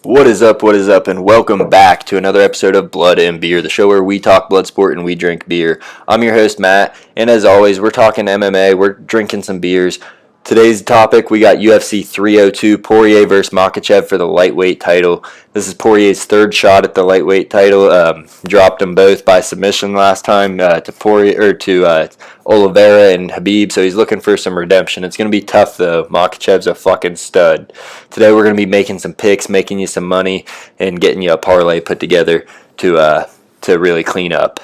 What is up, and welcome back to another episode of Blood and Beer, the show where we talk blood sport and we drink beer. I'm your host, Matt, and as always, we're talking MMA, we're drinking some beers. Today's topic, we got UFC 302, Poirier versus Makhachev for the lightweight title. This is Poirier's third shot at the lightweight title. Dropped them both by submission last time to Oliveira and Khabib, so he's looking for some redemption. It's going to be tough, though. Makhachev's a fucking stud. Today we're going to be making some picks, making you some money, and getting you a parlay put together to really clean up.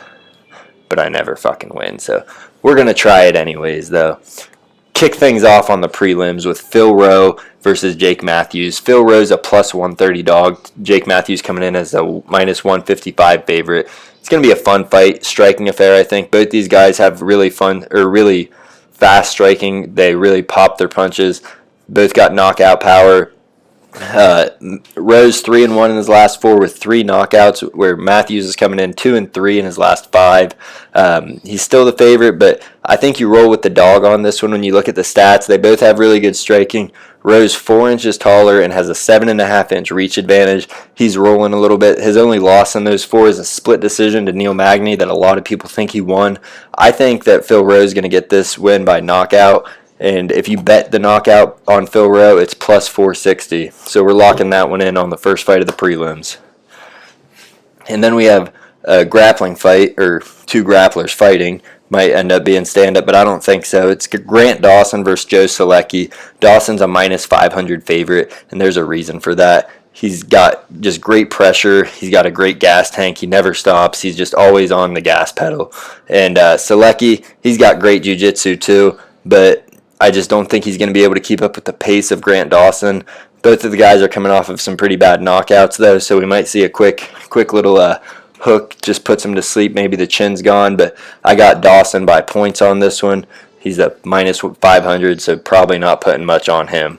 But I never fucking win, so we're going to try it anyways, though. Kick things off on the prelims with Phil Rowe versus Jake Matthews. Phil Rowe's a plus 130 dog. Jake Matthews coming in as a minus 155 favorite. It's going to be a fun fight, striking affair, I think. Both these guys have really fast striking. They really pop their punches. Both got knockout power. Rowe's 3-1 in his last 4 with 3 knockouts, where Matthews is coming in 2-3 in his last 5. He's still the favorite, but I think you roll with the dog on this one when you look at the stats. They both have really good striking. Rowe's 4 inches taller and has a 7.5-inch reach advantage. He's rolling a little bit. His only loss in those 4 is a split decision to Neil Magny that a lot of people think he won. I think that Phil Rowe is going to get this win by knockout. And if you bet the knockout on Phil Rowe, it's plus 460. So we're locking that one in on the first fight of the prelims. And then we have a grappling fight, or 2 grapplers fighting. Might end up being stand-up, but I don't think so. It's Grant Dawson versus Joe Solecki. Dawson's a minus 500 favorite, and there's a reason for that. He's got just great pressure. He's got a great gas tank. He never stops. He's just always on the gas pedal. And Solecki, he's got great jiu-jitsu too, but I just don't think he's going to be able to keep up with the pace of Grant Dawson. Both of the guys are coming off of some pretty bad knockouts, though, so we might see a quick little hook, just puts him to sleep. Maybe the chin's gone, but I got Dawson by points on this one. He's a minus 500, so probably not putting much on him.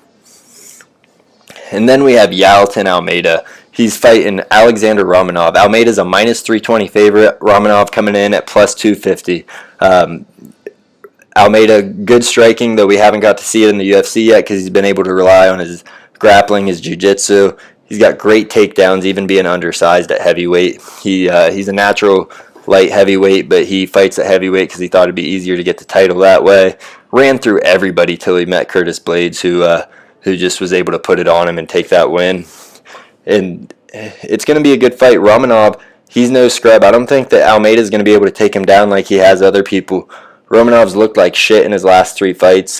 And then we have Yalton Almeida. He's fighting Alexander Romanov. Almeida's a minus 320 favorite. Romanov coming in at plus 250. Almeida, good striking, though we haven't got to see it in the UFC yet because he's been able to rely on his grappling, his jiu-jitsu. He's got great takedowns, even being undersized at heavyweight. He's a natural light heavyweight, but he fights at heavyweight because he thought it'd be easier to get the title that way. Ran through everybody till he met Curtis Blades, who just was able to put it on him and take that win. And it's going to be a good fight. Romanov, he's no scrub. I don't think that Almeida's going to be able to take him down like he has other people. Romanov's looked like shit in his last 3 fights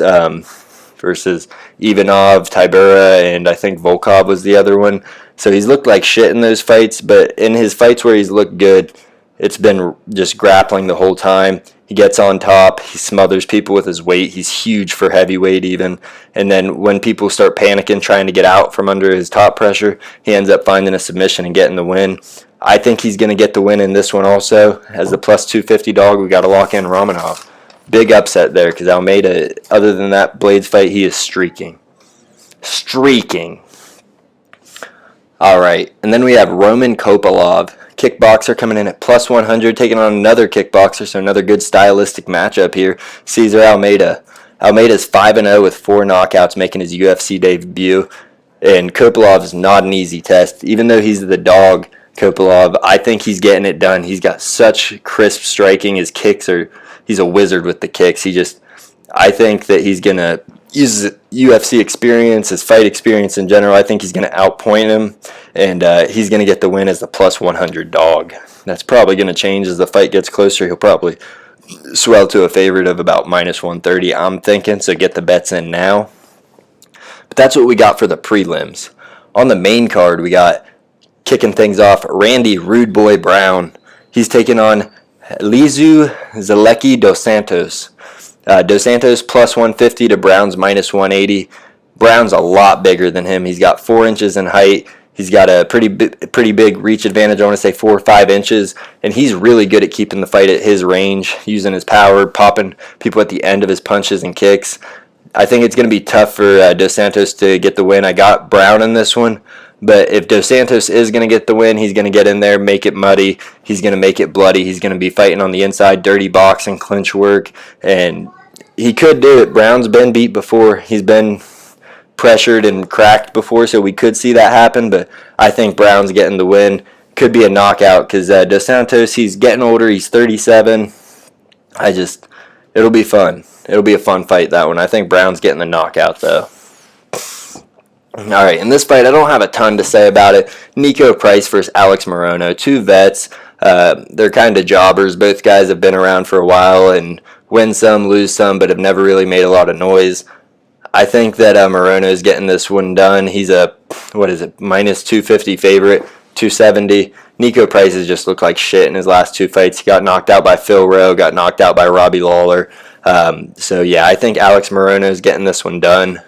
versus Ivanov, Tybura, and I think Volkov was the other one. So he's looked like shit in those fights, but in his fights where he's looked good, it's been just grappling the whole time. He gets on top. He smothers people with his weight. He's huge for heavyweight even. And then when people start panicking, trying to get out from under his top pressure, he ends up finding a submission and getting the win. I think he's going to get the win in this one also. As the plus 250 dog, we got to lock in Romanov. Big upset there because Almeida, other than that Blades fight, he is streaking. All right, and then we have Roman Kopylov, kickboxer, coming in at plus 100, taking on another kickboxer, so another good stylistic matchup here, Cesar Almeida. Almeida's 5-0 with 4 knockouts, making his UFC debut, and Kopylov is not an easy test. Even though he's the dog, Kopylov, I think he's getting it done. He's got such crisp striking. His kicks are... He's a wizard with the kicks. I think that he's going to use his UFC experience, his fight experience in general. I think he's going to outpoint him, and he's going to get the win as the plus 100 dog. That's probably going to change as the fight gets closer. He'll probably swell to a favorite of about minus 130, I'm thinking, so get the bets in now. But that's what we got for the prelims. On the main card, we got, kicking things off, Randy Rude Boy Brown. He's taking on Lizu Zalecki Dos Santos. Dos Santos plus 150 to Brown's minus 180. Brown's a lot bigger than him. He's got 4 inches in height. He's got a pretty big reach advantage. I want to say 4 or 5 inches. And he's really good at keeping the fight at his range, using his power, popping people at the end of his punches and kicks. I think it's going to be tough for Dos Santos to get the win. I got Brown in this one. But if Dos Santos is going to get the win, he's going to get in there, make it muddy. He's going to make it bloody. He's going to be fighting on the inside, dirty boxing, clinch work. And he could do it. Brown's been beat before. He's been pressured and cracked before, so we could see that happen, but I think Brown's getting the win. Could be a knockout because Dos Santos, he's getting older. He's 37. It'll be fun. It'll be a fun fight, that one. I think Brown's getting the knockout, though. All right, in this fight, I don't have a ton to say about it. Nico Price versus Alex Morono, two vets. They're kind of jobbers. Both guys have been around for a while and win some, lose some, but have never really made a lot of noise. I think that Morono is getting this one done. He's a, minus 250 favorite, 270. Nico Price has just looked like shit in his last two fights. He got knocked out by Phil Rowe, got knocked out by Robbie Lawler. So, yeah, I think Alex Morono is getting this one done.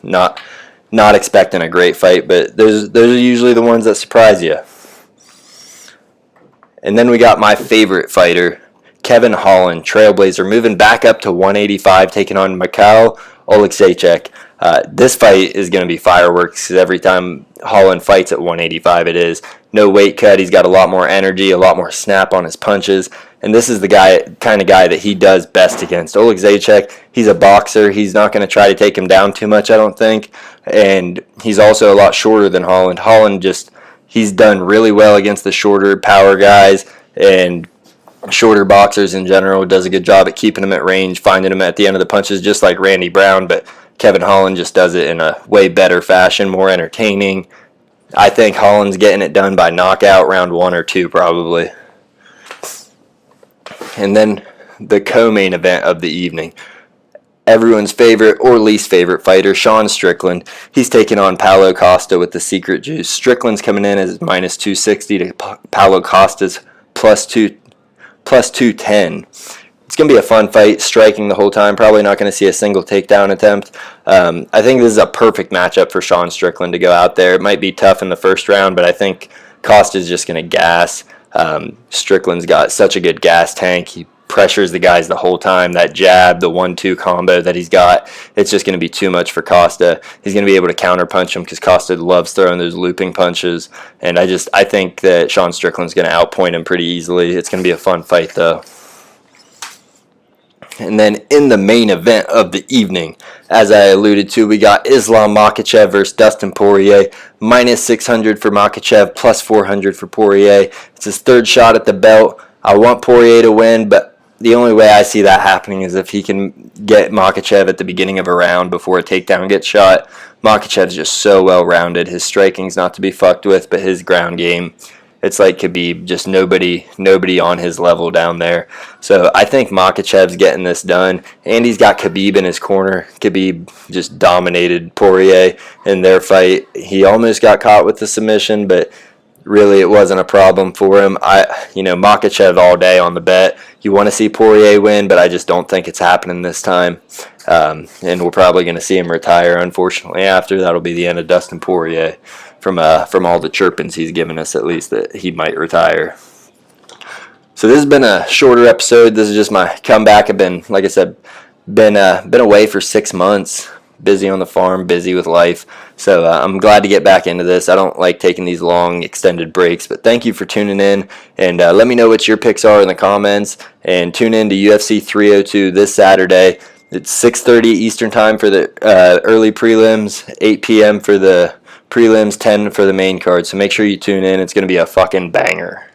Not expecting a great fight, but those are usually the ones that surprise you. And then we got my favorite fighter, Kevin Holland, Trailblazer, moving back up to 185, taking on Mikhail Oleksiejczuk. This fight is going to be fireworks because every time Holland fights at 185, it is. No weight cut. He's got a lot more energy, a lot more snap on his punches. And this is the kind of guy that he does best against. Oleksiejczuk, he's a boxer. He's not going to try to take him down too much, I don't think. And he's also a lot shorter than Holland. Holland he's done really well against the shorter power guys and shorter boxers in general. Does a good job at keeping them at range, finding them at the end of the punches, just like Randy Brown. But Kevin Holland just does it in a way better fashion, more entertaining. I think Holland's getting it done by knockout, round 1 or 2 probably. And then the co-main event of the evening. Everyone's favorite or least favorite fighter, Sean Strickland. He's taking on Paulo Costa with the secret juice. Strickland's coming in as minus 260 to Paulo Costa's plus 210. It's going to be a fun fight, striking the whole time. Probably not going to see a single takedown attempt. I think this is a perfect matchup for Sean Strickland to go out there. It might be tough in the first round, but I think Costa's just going to gas. Strickland's got such a good gas tank. He pressures the guys the whole time. That jab, the 1-2 combo that he's got, it's just going to be too much for Costa. He's going to be able to counterpunch him because Costa loves throwing those looping punches. And I think that Sean Strickland's going to outpoint him pretty easily. It's going to be a fun fight, though. And then in the main event of the evening, as I alluded to, we got Islam Makhachev versus Dustin Poirier. Minus 600 for Makhachev, plus 400 for Poirier. It's his third shot at the belt. I want Poirier to win, but the only way I see that happening is if he can get Makhachev at the beginning of a round before a takedown gets shot. Makhachev's just so well-rounded. His striking's not to be fucked with, but his ground game, it's like Khabib, just nobody on his level down there. So I think Makhachev's getting this done. And he's got Khabib in his corner. Khabib just dominated Poirier in their fight. He almost got caught with the submission, but really it wasn't a problem for him. Makhachev all day on the bet. You want to see Poirier win, but I just don't think it's happening this time. And we're probably going to see him retire, unfortunately, after. That'll be the end of Dustin Poirier. From all the chirpings he's given us, at least, that he might retire. So this has been a shorter episode. This is just my comeback. I've been, like I said, been away for 6 months, busy on the farm, busy with life. So I'm glad to get back into this. I don't like taking these long, extended breaks, but thank you for tuning in, and let me know what your picks are in the comments, and tune in to UFC 302 this Saturday. It's 6:30 Eastern Time for the early prelims, 8 p.m. for the prelims, 10 for the main card. So make sure you tune in. It's going to be a fucking banger.